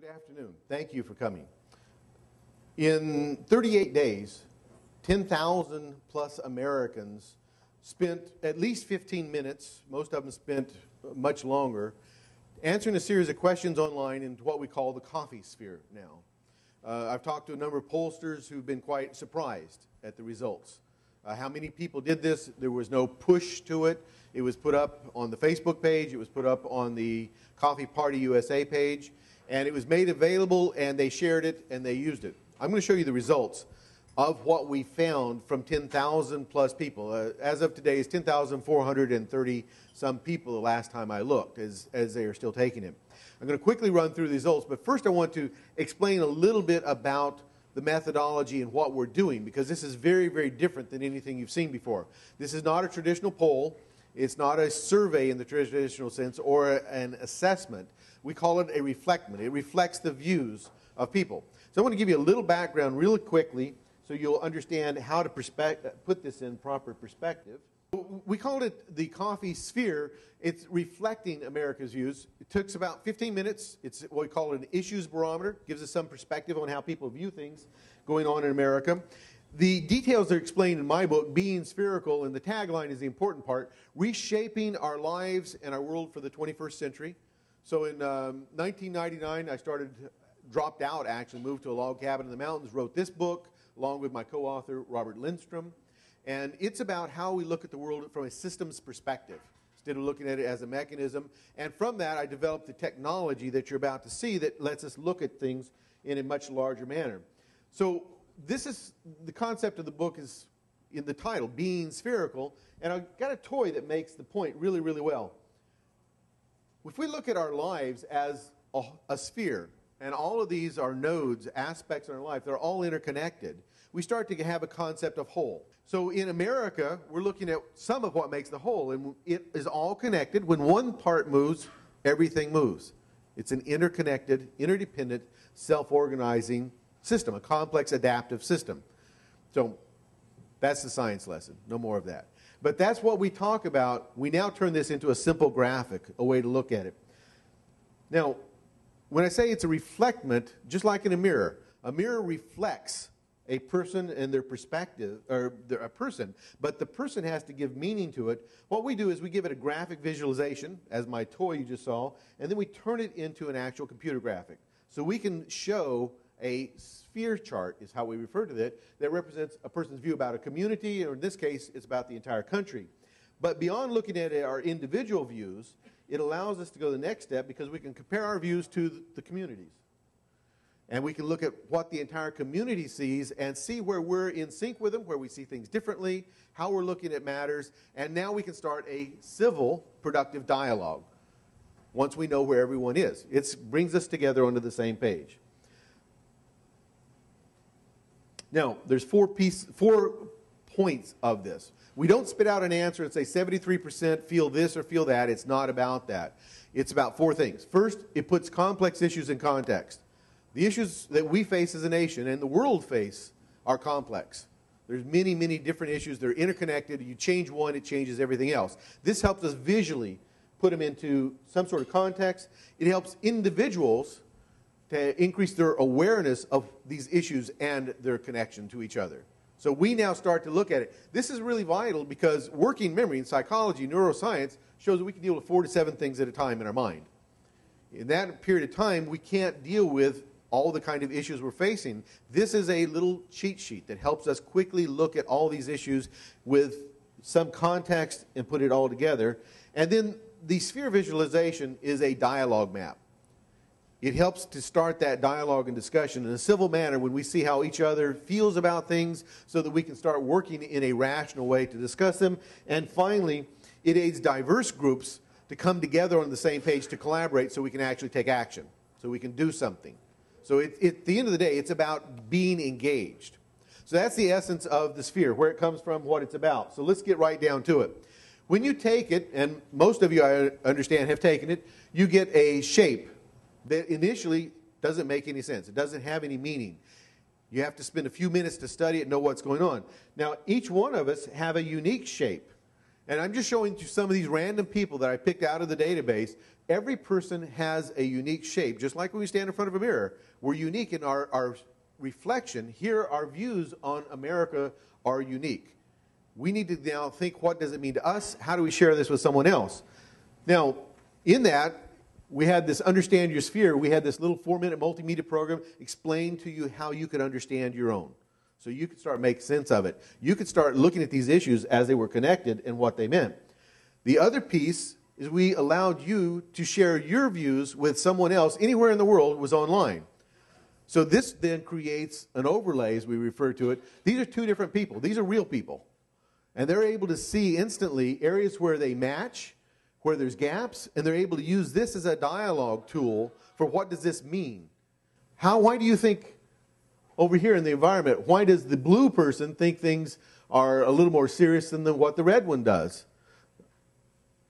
Good afternoon. Thank you for coming. In 38 days, 10,000 plus Americans spent at least 15 minutes, most of them spent much longer, answering a series of questions online in what we call the coffee sphere now. I've talked to a number of pollsters who've been quite surprised at the results. How many people did this? There was no push to it. It was put up on the Facebook page. It was put up on the Coffee Party USA page. And it was made available, and they shared it, and they used it. I'm going to show you the results of what we found from 10,000 plus people. As of today, it's 10,430 some people the last time I looked, as they are still taking it. I'm going to quickly run through the results, but first I want to explain a little bit about the methodology and what we're doing, because this is very, very different than anything you've seen before. This is not a traditional poll. It's not a survey in the traditional sense or an assessment. We call it a reflectment. It reflects the views of people. So I want to give you a little background really quickly so you'll understand how to put this in proper perspective. We called it the coffee sphere. It's reflecting America's views. It took about 15 minutes. It's what we call an issues barometer. It gives us some perspective on how people view things going on in America. The details are explained in my book, Being Spherical, and the tagline is the important part, reshaping our lives and our world for the 21st century. So in 1999, I dropped out actually, moved to a log cabin in the mountains, wrote this book along with my co-author, Robert Lindstrom. And it's about how we look at the world from a systems perspective, instead of looking at it as a mechanism. And from that, I developed the technology that you're about to see that lets us look at things in a much larger manner. So this is, the concept of the book is in the title, Being Spherical. And I've got a toy that makes the point really, really well. If we look at our lives as a sphere, and all of these are nodes, aspects in our life, they're all interconnected, we start to have a concept of whole. So in America, we're looking at some of what makes the whole, and it is all connected. When one part moves, everything moves. It's an interconnected, interdependent, self-organizing system, a complex adaptive system. So that's the science lesson, no more of that. But that's what we talk about. We now turn this into a simple graphic, a way to look at it. Now, when I say it's a reflectment, just like in a mirror reflects a person and their perspective, or a person, but the person has to give meaning to it. What we do is we give it a graphic visualization, as my toy you just saw, and then we turn it into an actual computer graphic. So we can show a sphere chart, is how we refer to it, that represents a person's view about a community, or in this case, it's about the entire country. But beyond looking at our individual views, it allows us to go the next step because we can compare our views to the communities. And we can look at what the entire community sees and see where we're in sync with them, where we see things differently, how we're looking at matters, and now we can start a civil, productive dialogue once we know where everyone is. It brings us together onto the same page. Now, there's four points of this. We don't spit out an answer and say 73% feel this or feel that. It's not about that. It's about four things. First, it puts complex issues in context. The issues that we face as a nation and the world face are complex. There's many, many different issues. They're interconnected. You change one, it changes everything else. This helps us visually put them into some sort of context. It helps individuals to increase their awareness of these issues and their connection to each other. So we now start to look at it. This is really vital because working memory in psychology, neuroscience, shows that we can deal with 4 to 7 things at a time in our mind. In that period of time, we can't deal with all the kind of issues we're facing. This is a little cheat sheet that helps us quickly look at all these issues with some context and put it all together. And then the sphere visualization is a dialogue map. It helps to start that dialogue and discussion in a civil manner when we see how each other feels about things so that we can start working in a rational way to discuss them. And finally, it aids diverse groups to come together on the same page to collaborate so we can actually take action, so we can do something. So at the end of the day, it's about being engaged. So that's the essence of the sphere, where it comes from, what it's about. So let's get right down to it. When you take it, and most of you, I understand, have taken it, you get a shape that initially doesn't make any sense. It doesn't have any meaning. You have to spend a few minutes to study it and know what's going on. Now, each one of us have a unique shape. And I'm just showing you some of these random people that I picked out of the database. Every person has a unique shape. Just like when we stand in front of a mirror, we're unique in our reflection. Here, our views on America are unique. We need to now think, what does it mean to us? How do we share this with someone else? Now, in that, we had this Understand Your Sphere. We had this little 4-minute multimedia program explain to you how you could understand your own. So you could start making sense of it. You could start looking at these issues as they were connected and what they meant. The other piece is we allowed you to share your views with someone else anywhere in the world was online. So this then creates an overlay, as we refer to it. These are two different people. These are real people. And they're able to see instantly areas where they match, where there's gaps, and they're able to use this as a dialogue tool for what does this mean. Why do you think over here in the environment, why does the blue person think things are a little more serious than what the red one does?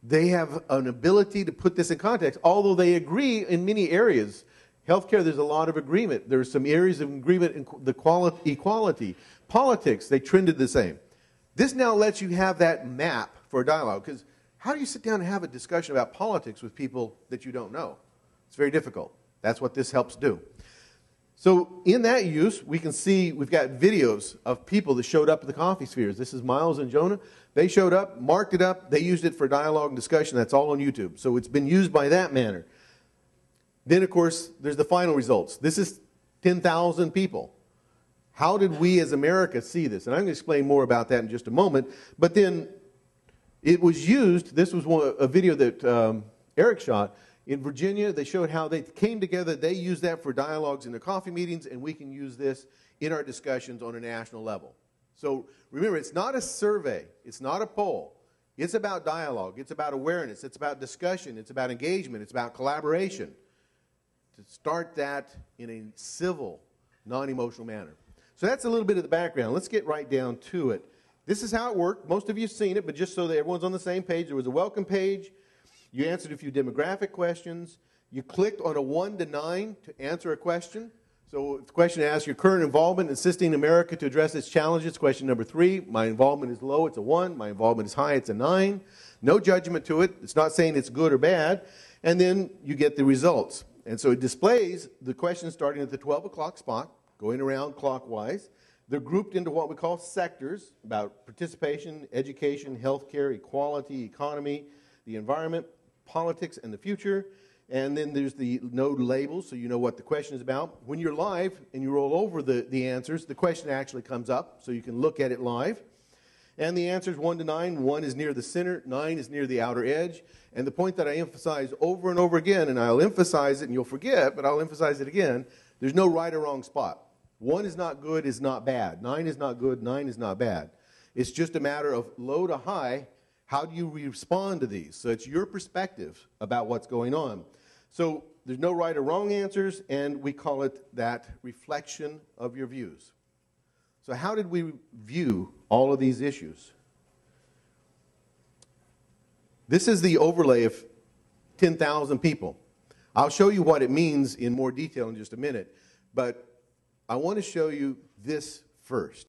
They have an ability to put this in context, although they agree in many areas. Healthcare, there's a lot of agreement. There's some areas of agreement in the equality. Politics, they trended the same. This now lets you have that map for a dialogue, because how do you sit down and have a discussion about politics with people that you don't know? It's very difficult. That's what this helps do. So in that use, we can see we've got videos of people that showed up at the coffee spheres. This is Miles and Jonah. They showed up, marked it up. They used it for dialogue and discussion. That's all on YouTube. So it's been used by that manner. Then, of course, there's the final results. This is 10,000 people. How did we as America see this? And I'm going to explain more about that in just a moment. But then it was used. This was a video that Eric shot. In Virginia, they showed how they came together. They used that for dialogues in their coffee meetings, and we can use this in our discussions on a national level. So remember, it's not a survey. It's not a poll. It's about dialogue. It's about awareness. It's about discussion. It's about engagement. It's about collaboration. To start that in a civil, non-emotional manner. So that's a little bit of the background. Let's get right down to it. This is how it worked. Most of you have seen it, but just so that everyone's on the same page, there was a welcome page. You answered a few demographic questions. You clicked on a 1 to 9 to answer a question. So the question asks your current involvement in assisting America to address its challenges. Question number 3, my involvement is low, it's a 1. My involvement is high, it's a 9. No judgment to it. It's not saying it's good or bad. And then you get the results. And so it displays the questions starting at the 12 o'clock spot, going around clockwise. They're grouped into what we call sectors about participation, education, healthcare, equality, economy, the environment, politics, and the future. And then there's the node labels, so you know what the question is about. When you're live and you roll over the answers, the question actually comes up, so you can look at it live. And the answers 1 to 9, 1 is near the center, 9 is near the outer edge. And the point that I emphasize over and over again, and I'll emphasize it and you'll forget, but I'll emphasize it again, there's no right or wrong spot. 1 is not good, is not bad. 9 is not good, 9 is not bad. It's just a matter of low to high. How do you respond to these? So it's your perspective about what's going on. So there's no right or wrong answers, and we call it that reflection of your views. So how did we view all of these issues? This is the overlay of 10,000 people. I'll show you what it means in more detail in just a minute, but I want to show you this first.